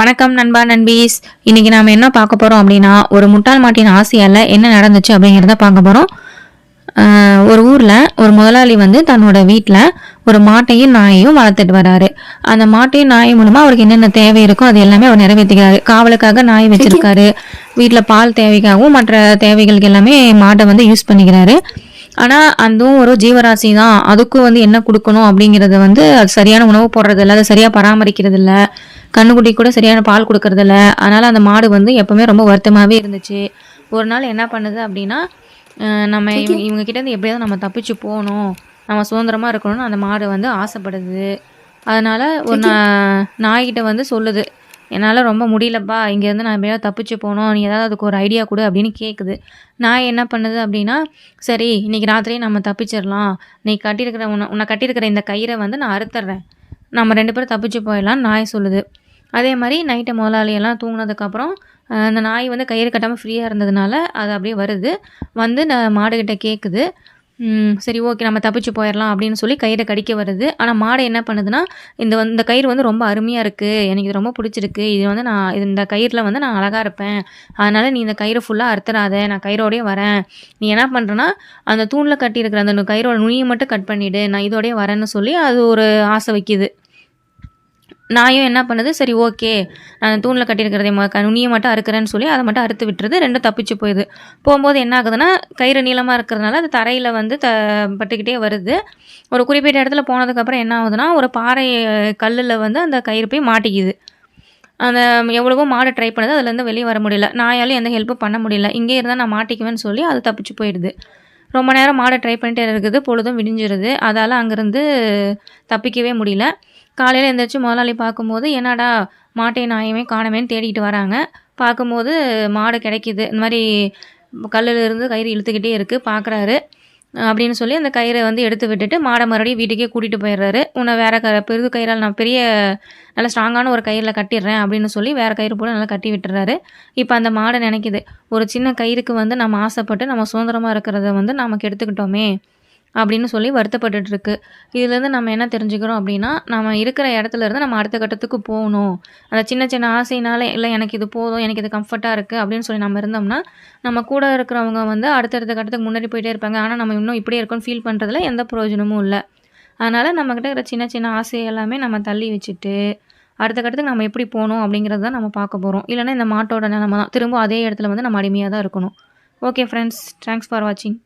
வணக்கம் நண்பா நண்பீஸ். இன்னைக்கு நாம என்ன பார்க்க போறோம் அப்படின்னா, ஒரு முட்டாள் மாட்டின் ஆசையால என்ன நடந்துச்சு அப்படிங்கிறத பார்க்க போறோம். ஒரு ஊர்ல ஒரு முதலாளி வந்து தன்னோட வீட்டில் ஒரு மாட்டையும் நாயையும் வளர்த்துட்டு வராரு. அந்த மாட்டையும் நாய் மூலமா அவருக்கு என்னென்ன தேவை இருக்கோ அது எல்லாமே அவர் நிறைவேற்றிக்கிறாரு. காவலுக்காக நாய் வச்சிருக்காரு. வீட்டில் பால் தேவைக்காகவும் மற்ற தேவைகளுக்கு எல்லாமே மாட்டை வந்து யூஸ் பண்ணிக்கிறாரு. ஆனால் அதுவும் ஒரு ஜீவராசி தான். அதுக்கும் வந்து என்ன கொடுக்கணும் அப்படிங்கிறத வந்து அது சரியான உணவு போடுறது இல்லை, அதை சரியாக பராமரிக்கிறது இல்லை, கண்ணுக்குட்டி கூட சரியான பால் கொடுக்கறது இல்லை. அதனால் அந்த மாடு வந்து எப்பவுமே ரொம்ப வருத்தமாகவே இருந்துச்சு. ஒரு நாள் என்ன பண்ணுது அப்படின்னா, நம்ம இவங்க கிட்டேருந்து எப்படியாவது நம்ம தப்பிச்சு போகணும், நம்ம சுதந்திரமாக இருக்கணும்னு அந்த மாடு வந்து ஆசைப்படுது. அதனால் ஒரு நாய்கிட்ட வந்து சொல்லுது, என்னால் ரொம்ப முடியலப்பா, இங்கேருந்து நான் எப்படியாவது தப்பிச்சு போகணும், நீ ஏதாவது அதுக்கு ஒரு ஐடியா கொடு அப்படின்னு கேட்குது. நாய் என்ன பண்ணுது அப்படின்னா, சரி இன்னைக்கு ராத்திரியே நம்ம தப்பிச்சிடலாம், நீ கட்டியிருக்கிற உன்னை கட்டியிருக்கிற இந்த கயிறை வந்து நான் அறுத்துட்றேன், நம்ம 2 பேரும் தப்பிச்சு போயிடலான்னு நாய் சொல்லுது. அதே மாதிரி நைட்டு முதலாளியெல்லாம் தூங்கினதுக்கப்புறம் அந்த நாய் வந்து கயிறு கட்டாமல் ஃப்ரீயாக இருந்ததுனால அது அப்படியே வருது. வந்து மாடுகிட்ட கேட்குது, சரி ஓகே நம்ம தப்பிச்சு போயிடலாம் அப்படின்னு சொல்லி கயிறை கடிக்க வருது. ஆனால் மாடு என்ன பண்ணுதுன்னா, இந்த கயிறு வந்து ரொம்ப அருமையாக இருக்குது, எனக்கு இது ரொம்ப பிடிச்சிருக்கு, இது வந்து நான் இந்த கயிறில் வந்து நான் அழகாக இருப்பேன், அதனால் நீ இந்த கயிறு ஃபுல்லாக அறுத்துறாத, நான் கயிறோடையே வரேன், நீ என்ன பண்ணுறேன்னா அந்த தூணில் கட்டியிருக்கிற அந்த கயிறோட நுனியை மட்டும் கட் பண்ணிவிடு, நான் இதோடய வரேன்னு சொல்லி அது ஒரு ஆசை வைக்கிது. நாயும் என்ன பண்ணுது, சரி ஓகே நான் தூணில் கட்டியிருக்கிறதே நுனியை மட்டும் அறுக்கிறேன்னு சொல்லி அதை மட்டும் அறுத்து விட்டுருது. 2 தப்பிச்சு போயிடுது. போகும்போது என்ன ஆகுதுன்னா, கயிறு நீளமாக இருக்கிறதுனால அது தரையில் வந்து பட்டுக்கிட்டே வருது. ஒரு குறிப்பிட்ட இடத்துல போனதுக்கப்புறம் என்ன ஆகுதுன்னா, ஒரு பாறை கல்லில் வந்து அந்த கயிறு போய் மாட்டிக்குது. அந்த எவ்வளவோ மாடு ட்ரை பண்ணுது, அதுலேருந்து வெளியே வர முடியல. நாயாலும் எந்த ஹெல்ப்பும் பண்ண முடியல. இங்கே இருந்தால் நான் மாட்டிக்குவேன்னு சொல்லி அது தப்பிச்சு போயிடுது. ரொம்ப நேரம் மாடை ட்ரை பண்ணிட்டே இருக்குது. பொழுதும் விடிஞ்சிருது. அதால் அங்கேருந்து தப்பிக்கவே முடியல. காலையில் எழுந்திரிச்சு முதலாளி பார்க்கும்போது, என்னடா மாட்டையும் நாயுமே காணோமேன்னு தேடிக்கிட்டு வராங்க. பார்க்கும்போது மாடு கிடைக்கிது. இந்த மாதிரி கல்லிலிருந்து கயிறு இழுத்துக்கிட்டே இருக்குது. பார்க்குறாரு. அப்படின்னு சொல்லி அந்த கயிறை வந்து எடுத்து விட்டுட்டு மாடை மறுபடியும் வீட்டுக்கே கூட்டிகிட்டு போயிடுறாரு. உன்னை வேறு பெரிய கயிறால் நான் பெரிய நல்ல ஸ்ட்ராங்கான ஒரு கயிறில் கட்டிடுறேன் அப்படின்னு சொல்லி வேறு கயிறு போல நல்லா கட்டி விட்டுறாரு. இப்போ அந்த மாடை நினைக்கிது, ஒரு சின்ன கயிறுக்கு வந்து நம்ம ஆசைப்பட்டு நம்ம சுதந்திரமாக இருக்கிறத வந்து நமக்கு எடுத்துக்கிட்டோமே அப்படின்னு சொல்லி வருத்தப்பட்டுருக்கு. இதுலேருந்து நம்ம என்ன தெரிஞ்சுக்கிறோம் அப்படின்னா, நம்ம இருக்கிற இடத்துலேருந்து நம்ம அடுத்த கட்டத்துக்கு போகணும். அந்த சின்ன சின்ன ஆசையினால இல்லை எனக்கு இது போதும், எனக்கு இது கம்ஃபர்ட்டாக இருக்குது அப்படின்னு சொல்லி நம்ம இருந்தோம்னா, நம்ம கூட இருக்கிறவங்க வந்து அடுத்தடுத்த கட்டத்துக்கு முன்னாடி போயிட்டே இருப்பாங்க. ஆனால் நம்ம இன்னும் இப்படியே இருக்கோன்னு ஃபீல் பண்ணுறதுல எந்த பிரயோஜனமும் இல்லை. அதனால் நம்மக்கிட்ட இருக்கிற சின்ன சின்ன ஆசை எல்லாமே நம்ம தள்ளி வச்சுட்டு, அடுத்த கட்டத்துக்கு நம்ம எப்படி போகணும் அப்படிங்கிறது தான் நம்ம பார்க்க போகிறோம். இல்லைனா இந்த மாட்டோட நிலமை தான். திரும்ப அதே இடத்துல வந்து நம்ம அடிமையாக தான் இருக்கணும். ஓகே ஃப்ரெண்ட்ஸ், தேங்க்ஸ் ஃபார் வாட்சிங்.